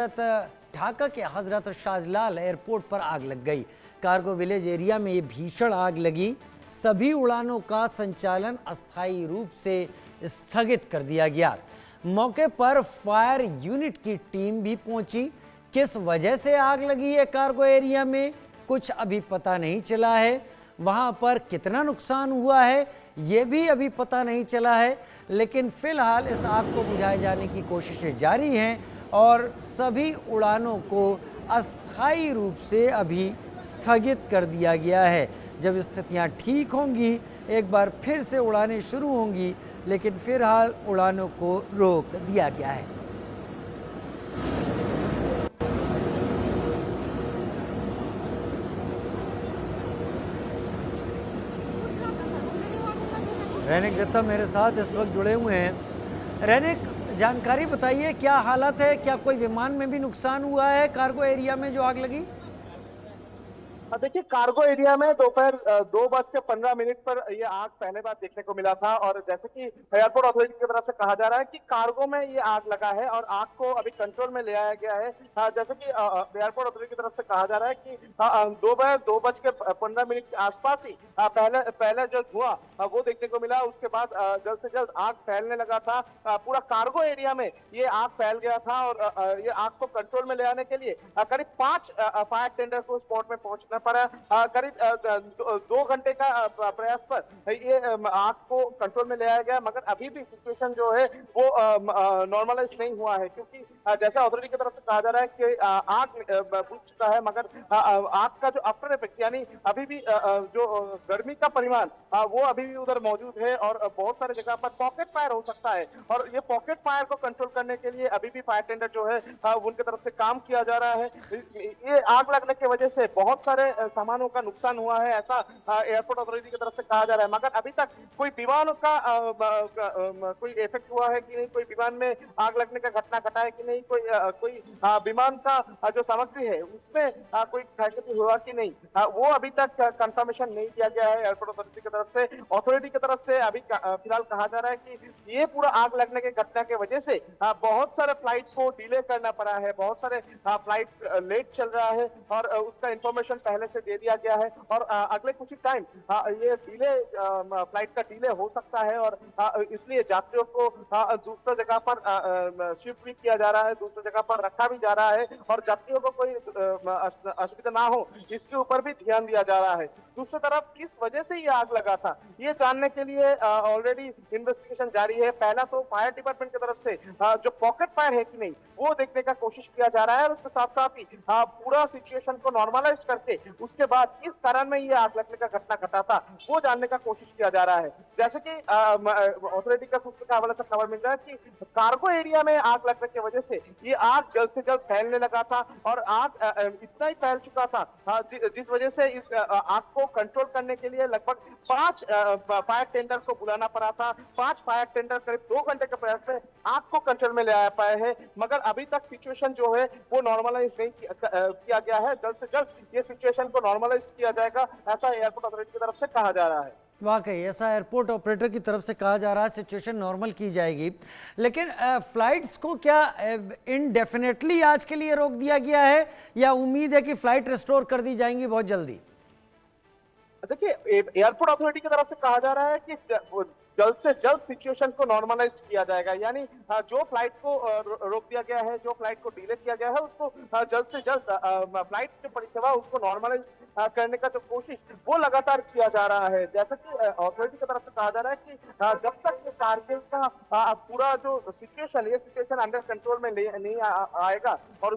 ढाका के हजरत शाहजलाल एयरपोर्ट पर आग लग गई। कार्गो विलेज एरिया में ये भीषण आग लगी। सभी उड़ानों का संचालन अस्थायी रूप से स्थगित कर दिया गया। मौके पर फायर यूनिट की टीम भी पहुंची। किस वजह से आग लगी है कार्गो एरिया में, कुछ अभी पता नहीं चला है। वहां पर कितना नुकसान हुआ है ये भी अभी पता नहीं चला है, लेकिन फिलहाल इस आग को बुझाए जाने की कोशिशें जारी हैं और सभी उड़ानों को अस्थायी रूप से अभी स्थगित कर दिया गया है। जब स्थितियां ठीक होंगी एक बार फिर से उड़ानें शुरू होंगी, लेकिन फिलहाल उड़ानों को रोक दिया गया है। रैनिक दत्ता मेरे साथ इस वक्त जुड़े हुए हैं। रैनिक, जानकारी बताइए, क्या हालत है? क्या कोई विमान में भी नुकसान हुआ है कार्गो एरिया में जो आग लगी? देखिए, कार्गो एरिया में दोपहर 2:15 पर यह आग पहले बार देखने को मिला था। और जैसे कि एयरपोर्ट अथॉरिटी की तरफ से कहा जा रहा है कि कार्गो में ये आग लगा है और आग को अभी कंट्रोल में ले आया गया है। जैसे कि एयरपोर्ट अथॉरिटी की तरफ से कहा जा रहा है कि दोपहर 2:15 के आसपास ही पहले जो धुआं वो देखने को मिला। उसके बाद जल्द से जल्द आग फैलने लगा था। पूरा कार्गो एरिया में ये आग फैल गया था और ये आग को कंट्रोल में ले आने के लिए करीब 5 फायर टेंडर को स्पॉट में पहुंचना पड़ा। करीब 2 घंटे का प्रयास पर ये आग को कंट्रोल में ले आया गया, मगर अभी भी सिचुएशन जो है वो नॉर्मलाइज नहीं हुआ है, क्योंकि जैसा अथॉरिटी की तरफ से कहा जा रहा है कि आग बुझ चुका है, मगर आग का जो आफ्टर इफेक्ट यानी अभी भी जो गर्मी का परिमाण वो अभी भी उधर मौजूद है और बहुत सारी जगह पर पॉकेट फायर हो सकता है। और ये पॉकेट फायर को कंट्रोल करने के लिए अभी भी फायर टेंडर जो है उनकी तरफ से काम किया जा रहा है। ये आग लगने की वजह से बहुत सारे सामानों का नुकसान हुआ है, ऐसा एयरपोर्ट अथॉरिटी की तरफ से कहा जा रहा है, मगर अभी तक कोई विमान का कोई इफेक्ट हुआ है कि नहीं, कोई विमान में आग लगने का घटना घटा है कि नहीं, कोई विमान का जो सामग्री है उसमें कोई क्षयक्षति हुआ कि नहीं, वो अभी तक कंफर्मेशन नहीं किया गया है एयरपोर्ट अथॉरिटी की तरफ से। अथॉरिटी की तरफ से अभी फिलहाल कहा जा रहा है कि ये पूरा आग लगने के घटना की वजह से बहुत सारे फ्लाइट को डिले करना पड़ा है, बहुत सारे फ्लाइट लेट चल रहा है और उसका इंफॉर्मेशन पहले से दे दिया गया है। और अगले कुछ ही टाइम ये डिले फ्लाइट का डिले हो सकता है और इसलिए यात्रियों को दूसरी जगह पर शिफ्ट भी किया जा रहा है, दूसरी जगह पर रखा भी जा रहा है और यात्रियों को कोई असुविधा ना हो इसके ऊपर भी ध्यान दिया जा रहा है। दूसरी तरफ किस वजह से ये आग लगा था ये जानने के लिए ऑलरेडी इन्वेस्टिगेशन जारी है। पहला तो फायर डिपार्टमेंट की तरफ से जो पॉकेट फायर है कि नहीं वो देखने का कोशिश किया जा रहा है और उसके साथ साथ ही पूरा सिचुएशन को नॉर्मलाइज करके उसके बाद किस कारण में ये आग लगने का घटना घटा था वो जानने का कोशिश किया जा रहा है। जैसे कि अथॉरिटी का सूत्र के हवाले से खबर मिल रहा है कि कार्गो एरिया में आग लगने की वजह से ये आग जल्द से जल्द फैलने लगा था और आग इतना ही फैल चुका था जिस वजह से इस आग को कंट्रोल करने के लिए लगभग 5 फायर टेंडर को बुलाना पड़ा था। 5 फायर टेंडर करीब 2 घंटे के प्रयास में आग को कंट्रोल में ले आ पाए हैं, मगर अभी तक सिचुएशन जो है वो नॉर्मलाइज नहीं किया गया है। जल्द से जल्द ये सिचुएशन को नॉर्मलाइज किया जाएगा, ऐसा एयरपोर्ट अथॉरिटी की तरफ से कहा जा रहा है। वाकई ऐसा एयरपोर्ट ऑपरेटर की तरफ से कहा जा रहा है, सिचुएशन नॉर्मल की जाएगी। लेकिन फ्लाइट्स को क्या इनडेफिनेटली आज के लिए रोक दिया गया है या उम्मीद है कि फ्लाइट रिस्टोर कर दी जाएंगी बहुत जल्दी? देखिए, एयरपोर्ट अथॉरिटी की तरफ से कहा जा रहा है कि जल्द से जल्द सिचुएशन को नॉर्मलाइज किया जाएगा, यानी जो फ्लाइट को रोक दिया गया है, जो फ्लाइट को डिले किया गया है उसको जल्द से जल्द फ्लाइट की परिसेवा उसको नॉर्मलाइज करने का जो कोशिश वो लगातार किया जा रहा है। जैसा कि अथॉरिटी की तरफ से कहा जा रहा है कि जब तक ये कारगिल का पूरा जो सिचुएशन ये सिचुएशन अंडर कंट्रोल में नहीं आएगा और